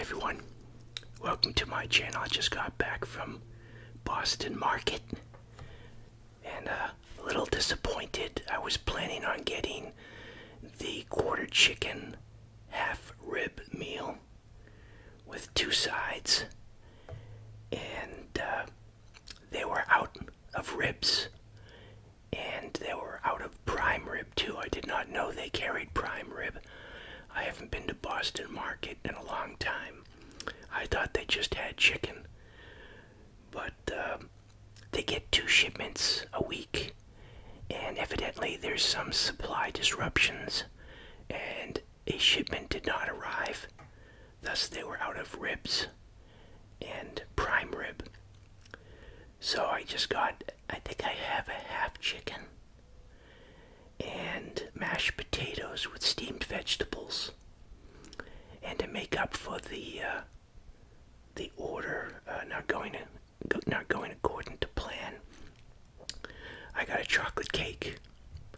Hi everyone, welcome to my channel. I just got back from Boston Market and a little disappointed. I was planning on getting the quarter chicken half rib meal with 2 sides, and they were out of ribs and they were out of prime rib too. I did not know they carried prime rib. I haven't been to Boston Market in a long time. I thought they just had chicken. But they get 2 shipments a week. And evidently there's some supply disruptions. And a shipment did not arrive. Thus they were out of ribs and prime rib. So I think I have a half chicken and mashed potatoes with steamed vegetables. And to make up for the order not going according to plan, I got a chocolate cake.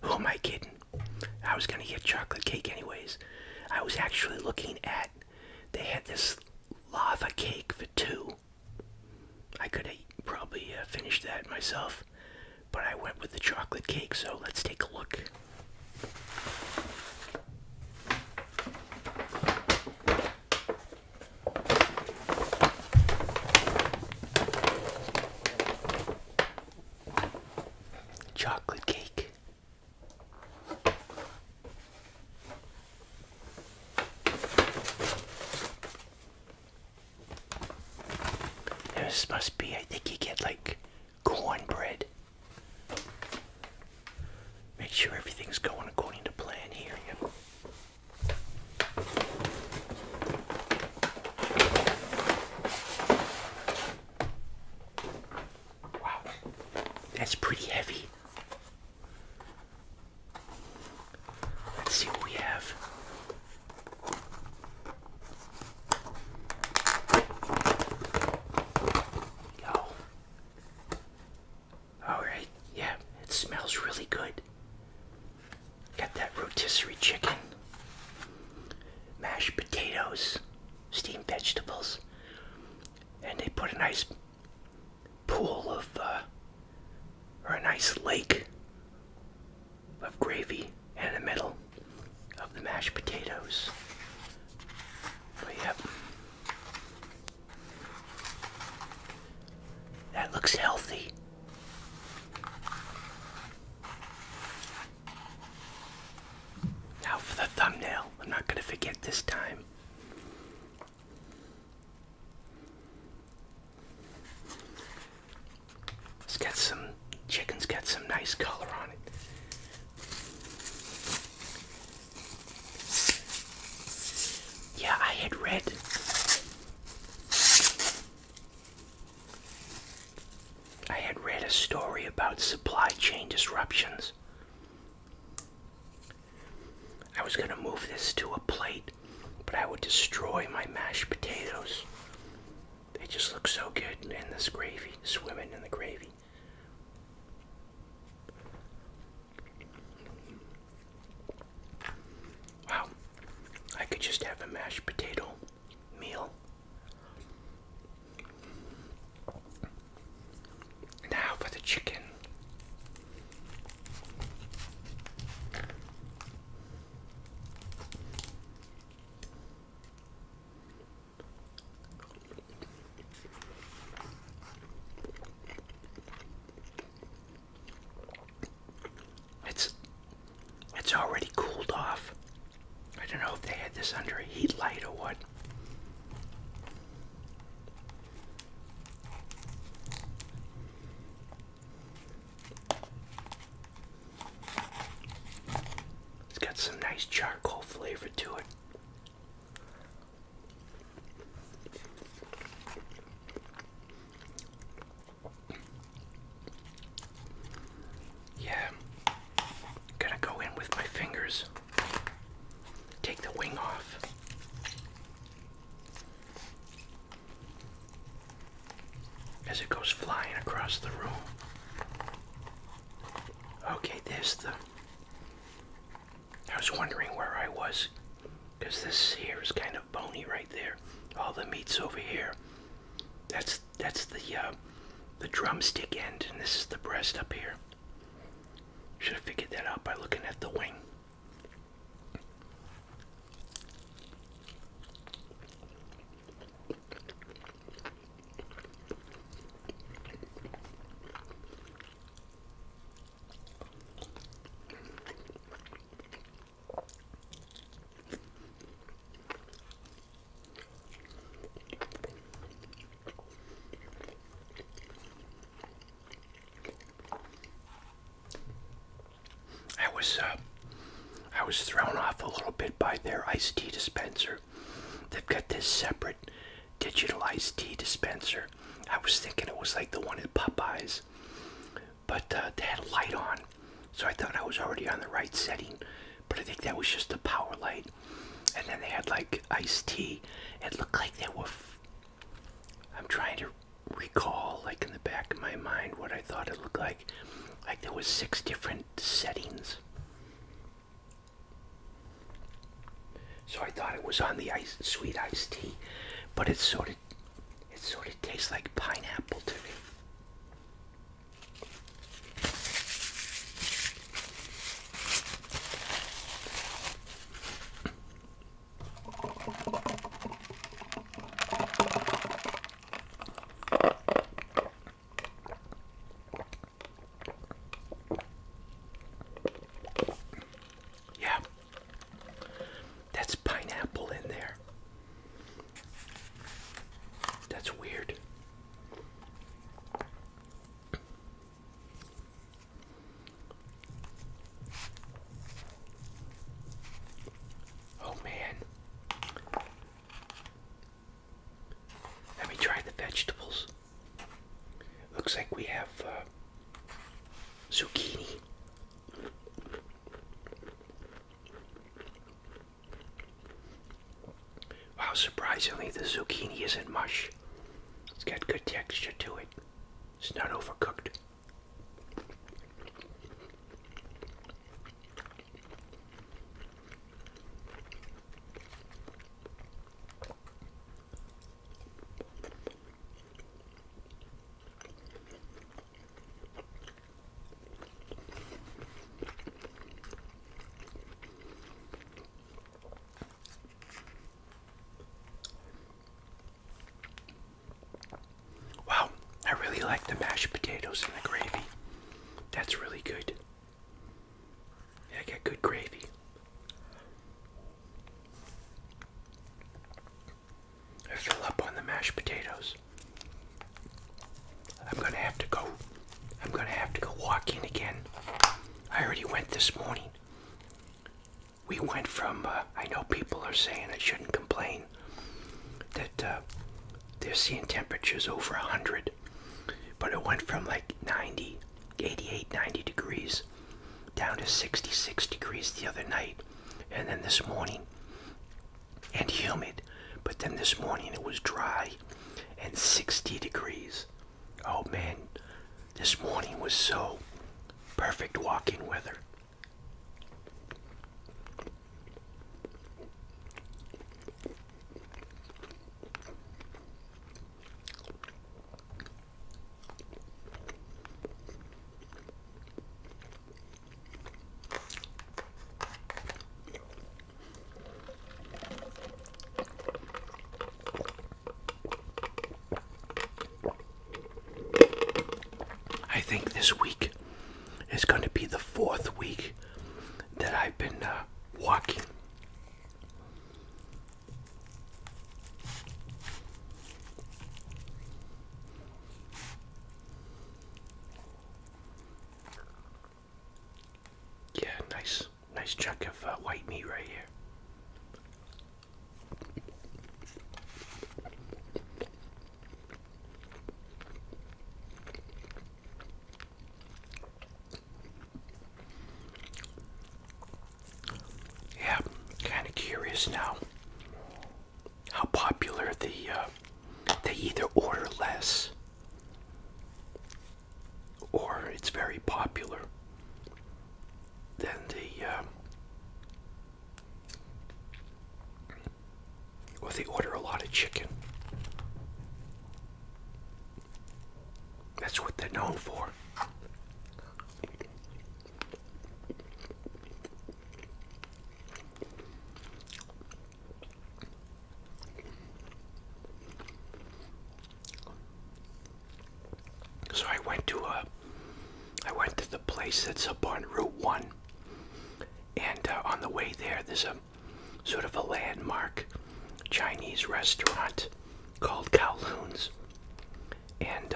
Who am I kidding? I was gonna get chocolate cake anyways. I was actually looking at, they had this lava cake for 2. I could have probably finished that myself, but I went with the chocolate cake, so let's take a look. Chocolate cake. This must be, I think you get like cornbread. Make sure everything's going according to plan here. Yep. Wow, that's pretty heavy. Let's see what we have. Go. Alright, yeah, it smells really good. Got that rotisserie chicken, mashed potatoes, steamed vegetables, and they put a nice pool of, or a nice lake of gravy in the middle of the mashed potatoes. But yep, that looks healthy. Now for the thumbnail. I'm not gonna forget this time. Chicken's got some nice color on it. Yeah, I had read a story about supply chain disruptions. I was gonna move this to a plate, but I would destroy my mashed potatoes. They just look so good in this gravy, swimming in the gravy. Wow, I could just have a mashed potato meal. Now for the chicken. It's already cooled off. I don't know if they had this under a heat light or what. It's got some nice charcoal flavor to it. Yeah. Gonna go in with my fingers. Take the wing off. As it goes flying across the room. Okay, there's the... I was wondering where I was, because this here is kind of bony right there. All the meat's over here. That's the drumstick end, and this is the breast up here. Should have figured that out by looking at the wing. I was thrown off a little bit by their iced tea dispenser. They've got this separate digital iced tea dispenser. I was thinking it was like the one at Popeyes, but they had a light on, so I thought I was already on the right setting, but I think that was just a power light. And then they had like iced tea. It looked like they were I'm trying to recall, like in the back of my mind, what I thought it looked like there was 6 different settings. So I thought it was on the sweet iced tea, but it sort of tastes like pineapple to me. Vegetables. Looks like we have zucchini. Wow, surprisingly the zucchini isn't mush. It's got good texture to it. It's not overcooked. I really like the mashed potatoes and the gravy. That's really good. Yeah, I got good gravy. I fill up on the mashed potatoes. I'm gonna have to go walking again. I already went this morning. We went from, I know people are saying I shouldn't complain, that they're seeing temperatures over 100. But it went from like 90, 88, 90 degrees down to 66 degrees the other night. And then this morning, and humid, but then this morning it was dry and 60 degrees. Oh man, this morning was so perfect walking weather. I think this week is going to be the 4th week that I've been walking. Yeah, nice chunk of white meat right here. Curious now how popular they either order less or it's very popular than or they order a lot of chicken. That's what they're known for. So I went to the place that's up on Route 1, and on the way there's a sort of a landmark Chinese restaurant called Kowloon's, and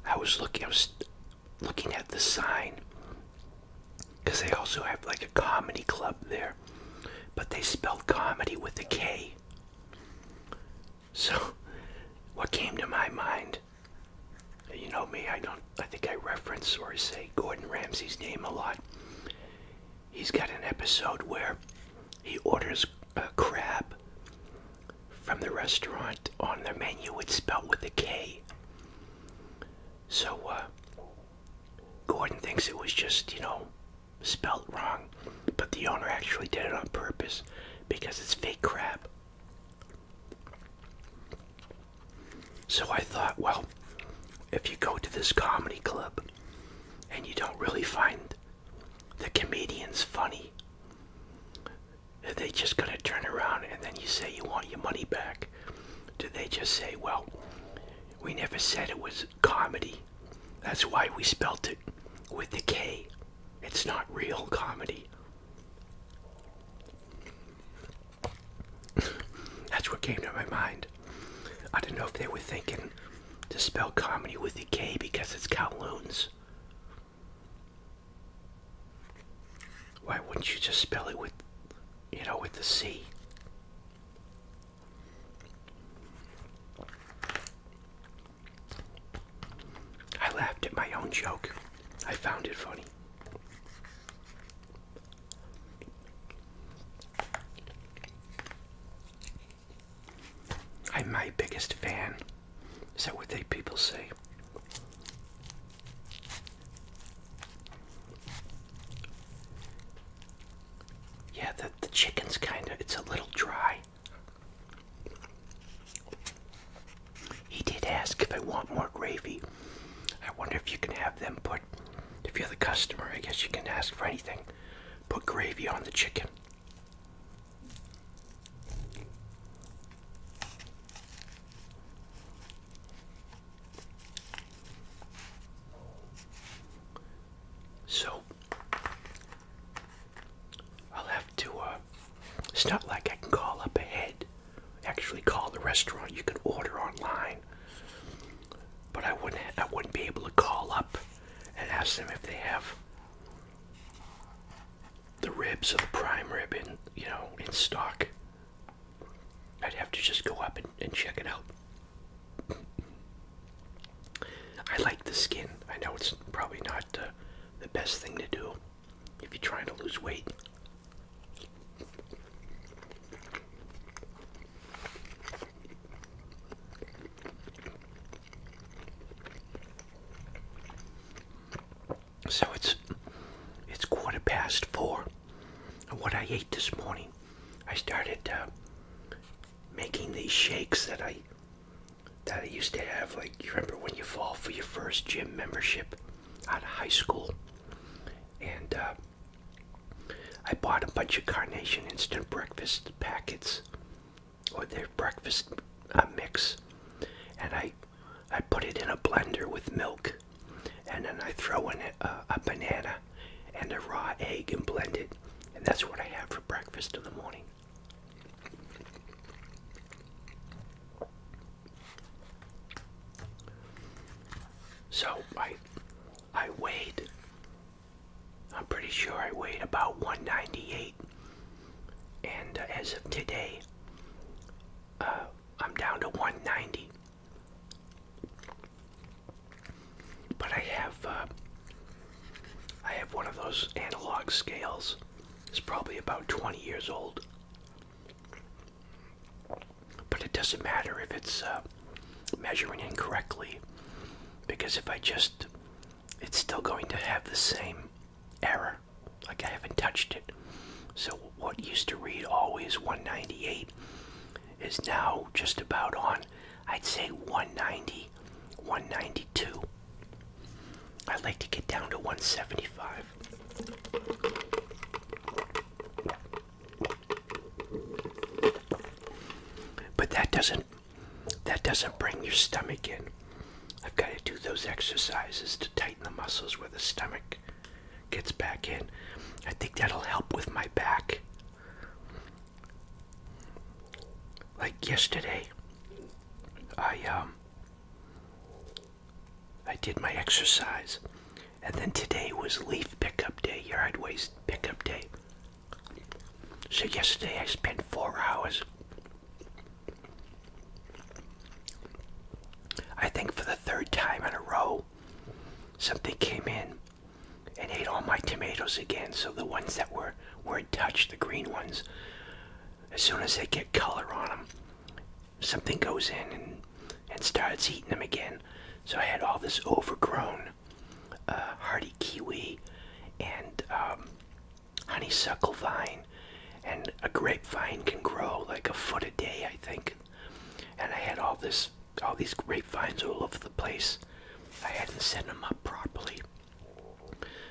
I was looking at the sign because they also have like a comedy club there, but they spelled comedy with a K. So what came to my mind? You know me, I think I reference or say Gordon Ramsay's name a lot. He's got an episode where he orders a crab from the restaurant. On their menu it's spelled with a K. So Gordon thinks it was just, spelled wrong, but the owner actually did it on purpose because it's fake crab. So I thought, well, if you go to this comedy club and you don't really find the comedians funny, are they just gonna turn around and then you say you want your money back? Do they just say, well, we never said it was comedy, that's why we spelt it with a K, it's not real comedy? That's what came to my mind. I don't know if they were thinking to spell comedy with a K because it's Kowloon's. Why wouldn't you just spell it with, with the C? I laughed at my own joke. I found it funny. I'm my biggest fan. Is that what people say? Yeah, the chicken's it's a little dry. He did ask if I want more gravy. I wonder if you can have them if you're the customer, I guess you can ask for anything. Put gravy on the chicken. So, I'll have to, it's not like I can call up ahead, actually call the restaurant. You can order online, but I wouldn't be able to call up and ask them if they have the ribs or the prime rib in stock. I'd have to just go up and check it out. I like the skin. I know it's probably not the best thing to do if you're trying to lose weight. So it's 4:15, and what I ate this morning, I started making these shakes that I used to have. Like, you remember when you fall for your first gym membership out of high school, and I bought a bunch of Carnation instant breakfast packets, or their breakfast mix, and I put it in a blender with milk, and then I throw in a banana and a raw egg and blend it, and that's what I have for breakfast in the morning. So I weighed, I'm pretty sure I weighed about 198, and as of today, I'm down to 190. But I have one of those analog scales. It's probably about 20 years old. But it doesn't matter if it's measuring incorrectly, because if it's still going to have the same error. Like, I haven't touched it. So what used to read always 198 is now just about on, I'd say 190, 192. I'd like to get down to 175. But that doesn't bring your stomach in. I've got to do those exercises to tighten the muscles where the stomach gets back in. I think that'll help with my back. Like yesterday, I did my exercise, and then today was leaf pickup day, yard waste pickup day. So yesterday I spent 4 hours. I think for the 3rd time in a row, something came in and ate all my tomatoes again. So the ones that weren't touched, the green ones, as soon as they get color on them, something goes in and starts eating them again. So I had all this overgrown hardy kiwi and honeysuckle vine, and a grapevine can grow like a foot a day, I think. And I had all these grapevines all over the place. I hadn't set them up properly,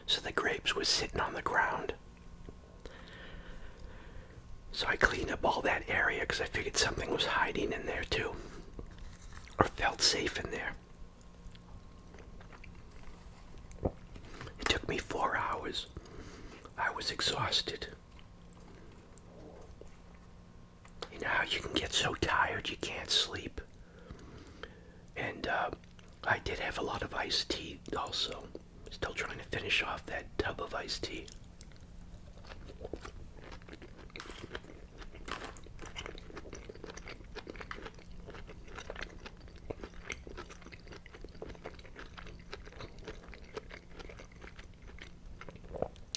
so the grapes were sitting on the ground. So I cleaned up all that area because I figured something was hiding in there too, or felt safe in there. It took me 4 hours. I was exhausted. You know how you can get so tired you can't sleep? And I did have a lot of iced tea also. Still trying to finish off that tub of iced tea.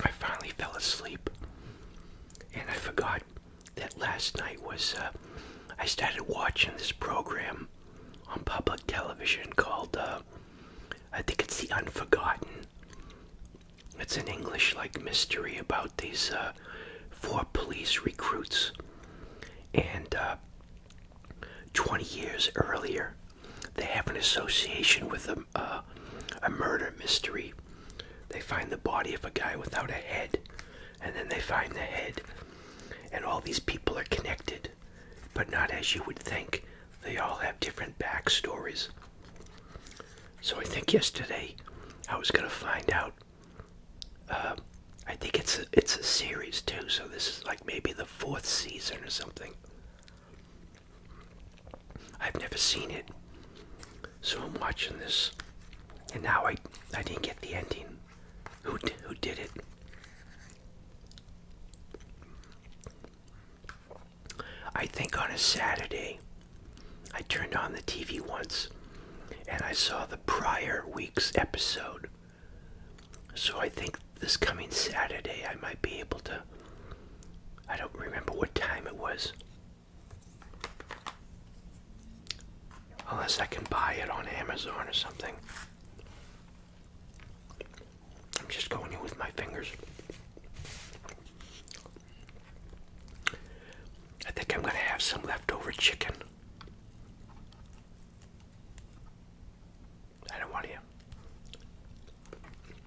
I finally fell asleep, and I forgot that last night was, I started watching this program on public television called, I think it's The Unforgotten. It's an English like mystery about these 4 police recruits, and 20 years earlier they have an association with a murder mystery. They find the body of a guy without a head, and then they find the head, and all these people are connected, but not as you would think. They all have different backstories. So I think yesterday I was going to find out. I think it's a series too, so this is like maybe the 4th season or something. I've never seen it, so I'm watching this, and now I didn't get the ending. Who did it? I think on a Saturday, I turned on the TV once, and I saw the prior week's episode. So I think this coming Saturday I might be able to, I don't remember what time it was. Unless I can buy it on Amazon or something. I'm just going in with my fingers. I think I'm going to have some leftover chicken. I don't want to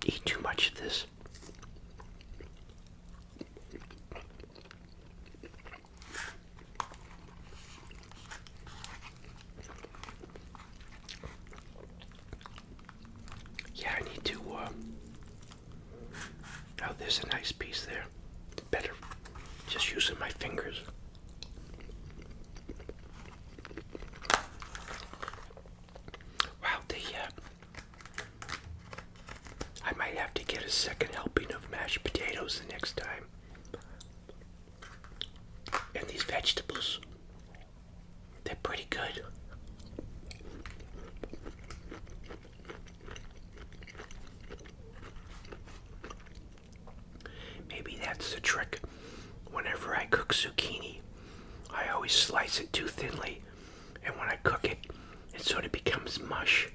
eat too much of this. Yeah, I need to, oh, there's a nice piece there. Better just using my fingers. Wow, I might have to get a second helping of mashed potatoes the next time. And these vegetables, they're pretty good. Maybe that's the trick. Whenever I cook zucchini, I always slice it too thinly, and when I cook it, it sort of becomes mush.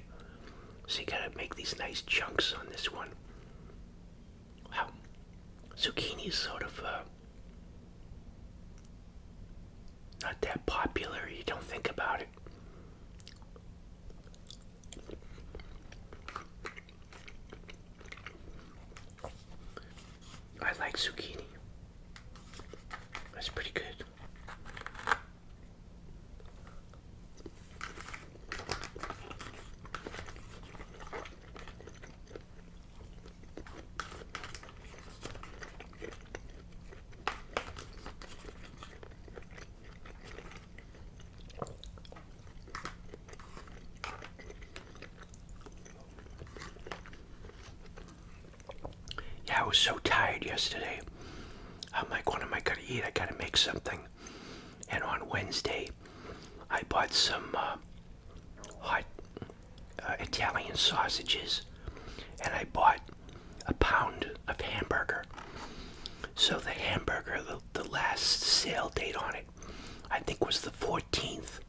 So you gotta make these nice chunks on this one. Wow, zucchini is sort of not that popular. You don't think about it. I was so tired yesterday. I'm like, what am I gonna eat? I gotta make something. And on Wednesday, I bought some hot Italian sausages, and I bought a pound of hamburger. So the hamburger, the last sale date on it, I think was the 14th.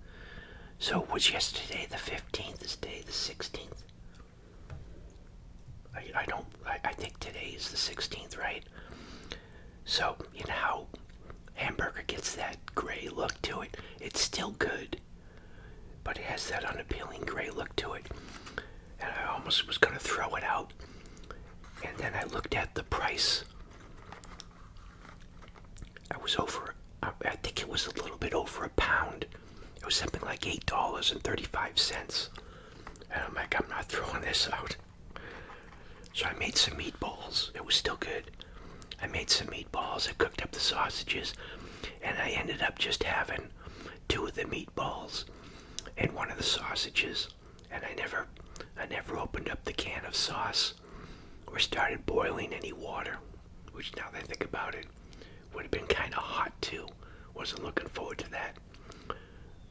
So was yesterday the 15th? Is today the 16th? I think today is the 16th, right? So, you know how hamburger gets that gray look to it? It's still good, but it has that unappealing gray look to it. And I almost was going to throw it out. And then I looked at the price. I think it was a little bit over a pound. It was something like $8.35. And I'm like, I'm not throwing this out. So I made some meatballs. It was still good. I made some meatballs. I cooked up the sausages. And I ended up just having 2 of the meatballs and 1 of the sausages. And I never opened up the can of sauce or started boiling any water. Which, now that I think about it, would have been kind of hot too. Wasn't looking forward to that.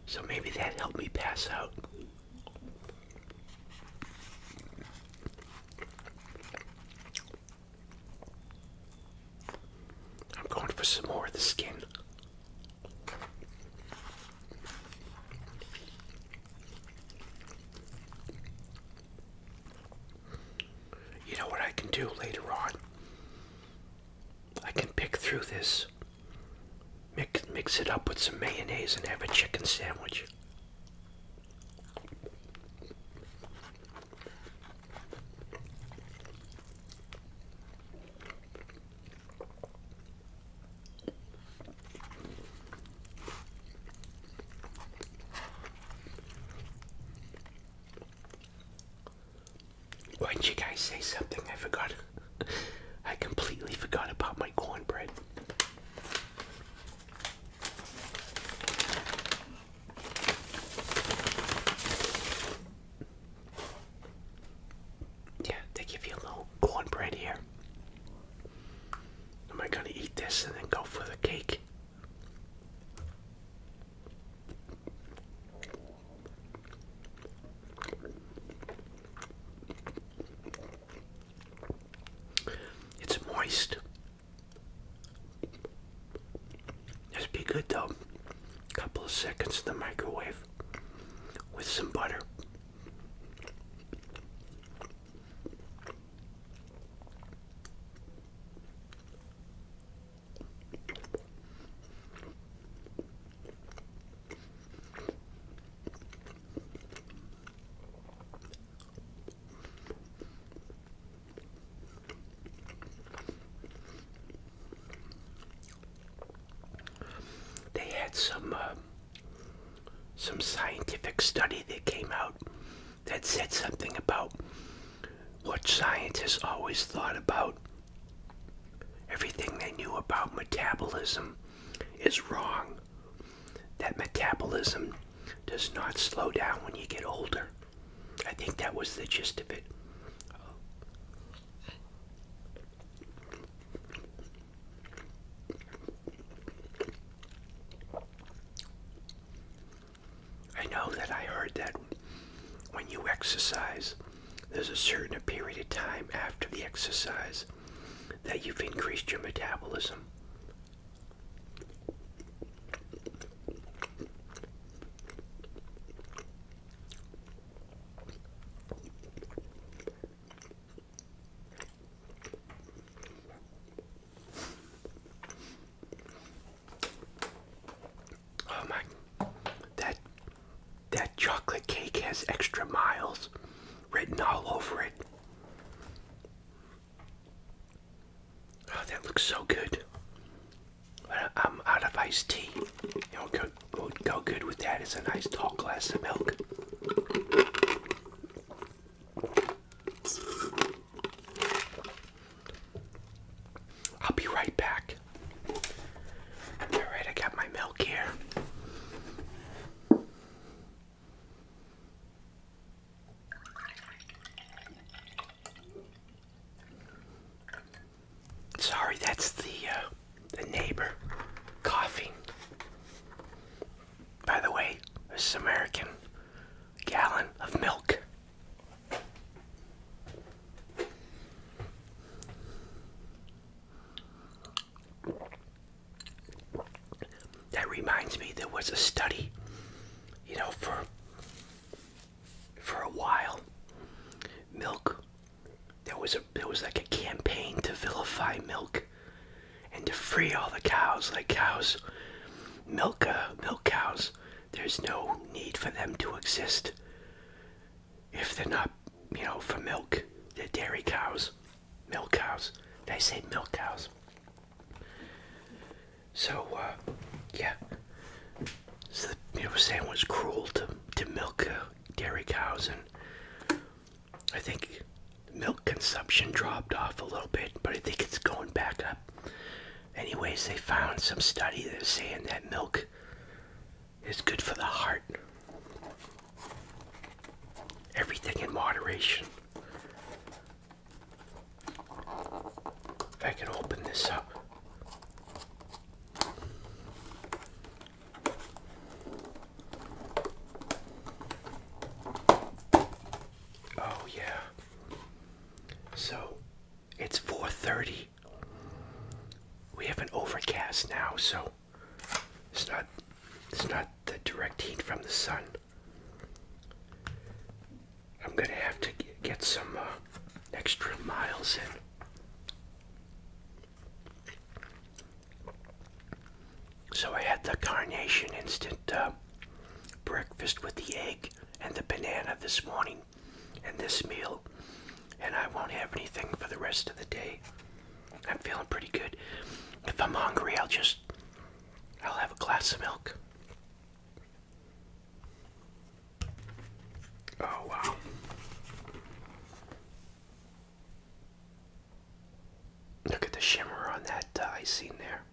So maybe that helped me pass out. I'm going for some more of the skin. You know what I can do later on? I can pick through this, mix it up with some mayonnaise, and have a chicken sandwich. Why didn't you guys say something? I forgot. I completely forgot about my cornbread. Yeah, they give you a little cornbread here. Am I gonna eat this and then go for the cake? It's moist. Just be good though. A couple of seconds in the microwave with some butter. They had some scientific study that came out that said something about what scientists always thought about. Everything they knew about metabolism is wrong. That metabolism does not slow down when you get older. I think that was the gist of it. I know that I heard that when you exercise, there's a certain period of time after the exercise that you've increased your metabolism. Oh my, that chocolate cake has extra miles written all over it. Oh, that looks so good. I'm out of iced tea. You know, go good with that is a nice tall glass of milk. I'll be right back. Alright, I got my milk here. this American gallon of milk. That reminds me, there was a study, for a while, milk. There was like a campaign to vilify milk and to free all the cows. Like cows, milk cows. There's no need for them to exist if they're not, for milk. They're dairy cows, milk cows. Did I say milk cows? So, yeah. So, saying it was cruel to milk dairy cows, and I think milk consumption dropped off a little bit, but I think it's going back up. Anyways, they found some study that's saying that milk is good for the heart. Everything in moderation. If I can open this up. Oh yeah. So it's 4:30. We have an overcast now, so it's not the direct heat from the sun. I'm gonna have to get some extra miles in. So I had the Carnation instant breakfast with the egg and the banana this morning, and this meal, and I won't have anything for the rest of the day. I'm feeling pretty good. If I'm hungry, I'll have a glass of milk. Oh, wow. Look at the shimmer on that icing there.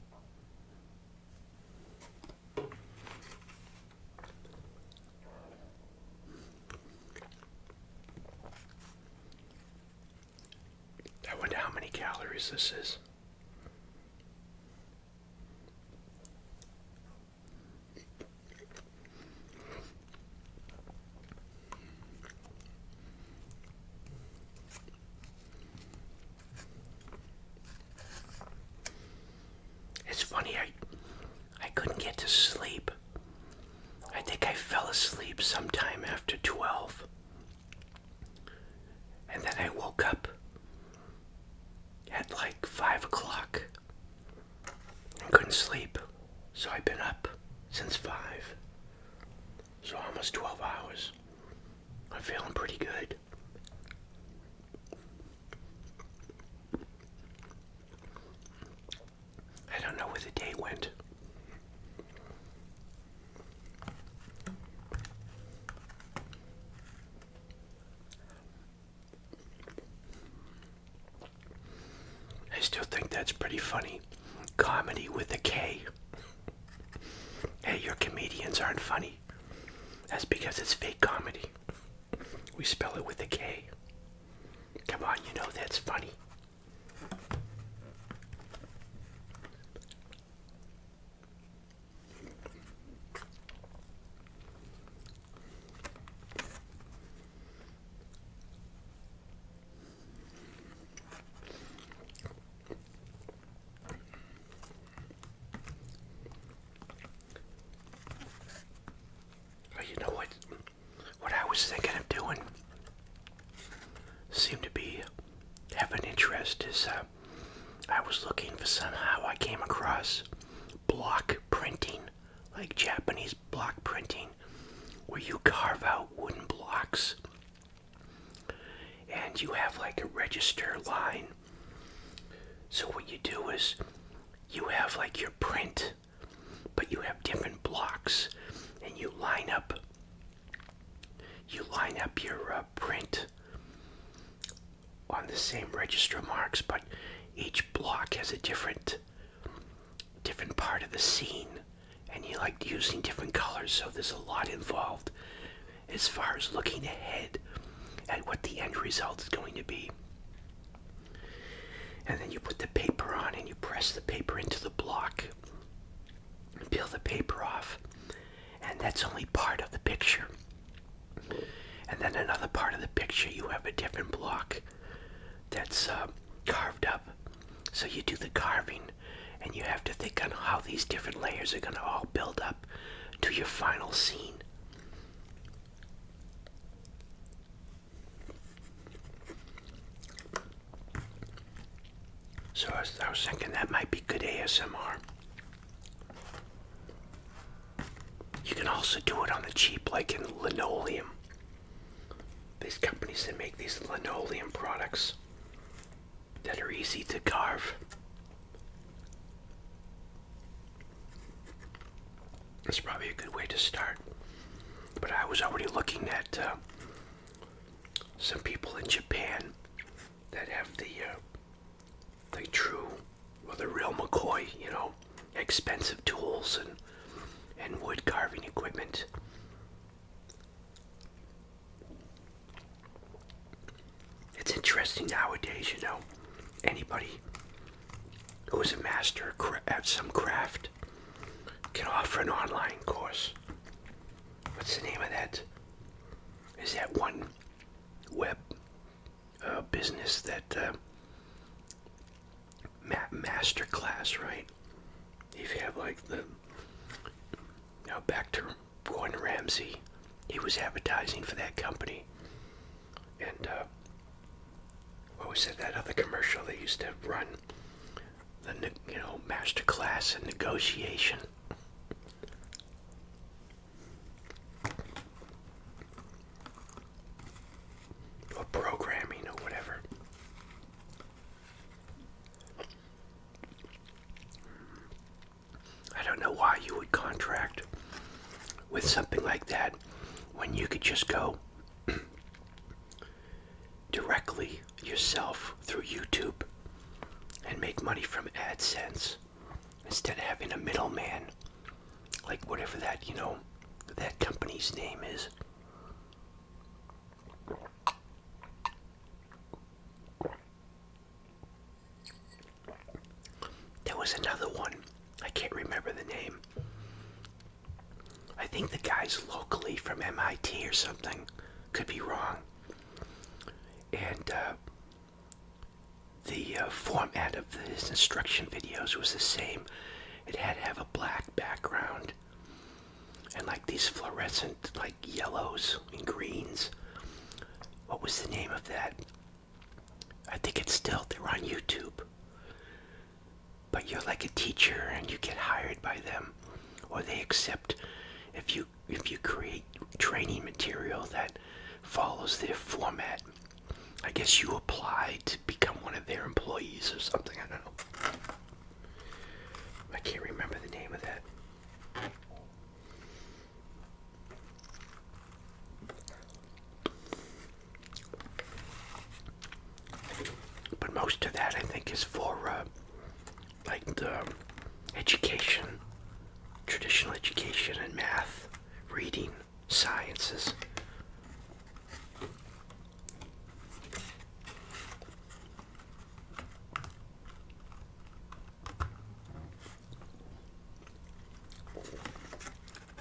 I wonder how many calories this is. It's funny, I couldn't get to sleep. I think I fell asleep sometime after 12. And then I woke up at like 5 o'clock and couldn't sleep. So I've been up since 5. So almost 12 hours. I'm feeling pretty good. I don't know where the day went. I still think that's pretty funny. Comedy with a K. Hey, your comedians aren't funny. That's because it's fake comedy. We spell it with a K. Come on, you know that's funny. You know what I was thinking of doing seemed to be have an interest is I was looking for somehow I came across block printing, like Japanese block printing, where you carve out wooden blocks and you have like a register line. So what you do is you have like your print, but you have different blocks, and you line up your print on the same register marks, but each block has a different part of the scene, and you like using different colors, so there's a lot involved as far as looking ahead at what the end result is going to be. And then you put the paper on and you press the paper into the block, peel the paper off, And that's only part of the picture. And then another part of the picture, you have a different block that's carved up. So you do the carving, and you have to think on how these different layers are going to all build up to your final scene. So I was thinking that might be good ASMR. You can also do it on the cheap, like in linoleum. These companies that make these linoleum products that are easy to carve. It's probably a good way to start. But I was already looking at some people in Japan that have the true, well, the real McCoy, expensive tools and wood carving equipment. It's interesting nowadays, anybody who is a master at some craft can offer an online course. What's the name of that? Is that one web business that master class, right? If you have like the, back to Gordon Ramsay, he was advertising for that company, and what was it? That other commercial they used to run, the master class in negotiation. Or programming or whatever. I don't know why you would contract with something like that when you could just go directly yourself through YouTube and make money from AdSense instead of having a middleman, like whatever that, that company's name is. There was another one. I can't remember the name. I think the guy's locally from MIT or something. Could be wrong. And the format of his instruction videos was the same. It had to have a black background and like these fluorescent like yellows and greens. What was the name of that? I think it's still there on YouTube. But you're like a teacher and you get hired by them, or they accept if you create training material that follows their format. I guess you apply to become one of their employees or something. I don't know. I can't remember the name of that. But most of that I think is for like the education, traditional education and math, reading, sciences.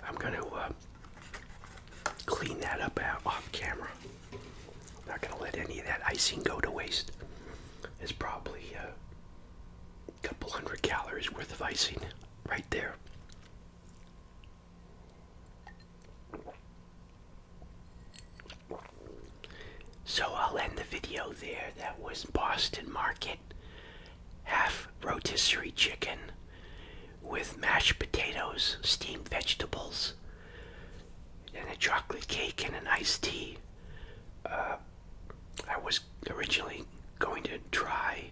I'm going to clean that up off camera. Not going to let any of that icing go to waste. It's probably a couple hundred calories worth of icing right there. So I'll end the video there. That was Boston Market. Half rotisserie chicken with mashed potatoes, steamed vegetables, and a chocolate cake and an iced tea. I was originally going to try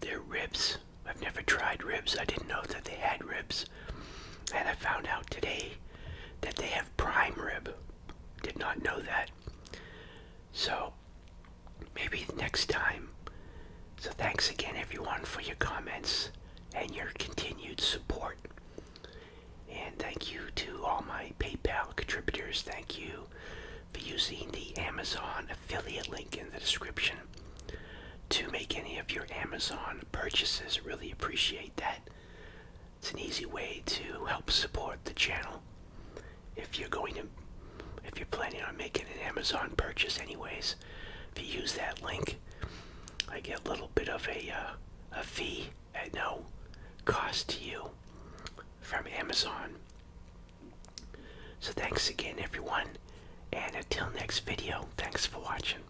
their ribs. I've never tried ribs. I didn't know that they had ribs. And I found out today that they have prime rib. Did not know that. So, maybe next time. So thanks again everyone for your comments and your continued support. And thank you to all my PayPal contributors. Thank you for using the Amazon affiliate link in the description to make any of your Amazon purchases. Really appreciate that. It's an easy way to help support the channel. if you're planning on making an Amazon purchase anyways, if you use that link, I get a little bit of a fee at no cost to you from Amazon. So thanks again, everyone, and until next video, thanks for watching.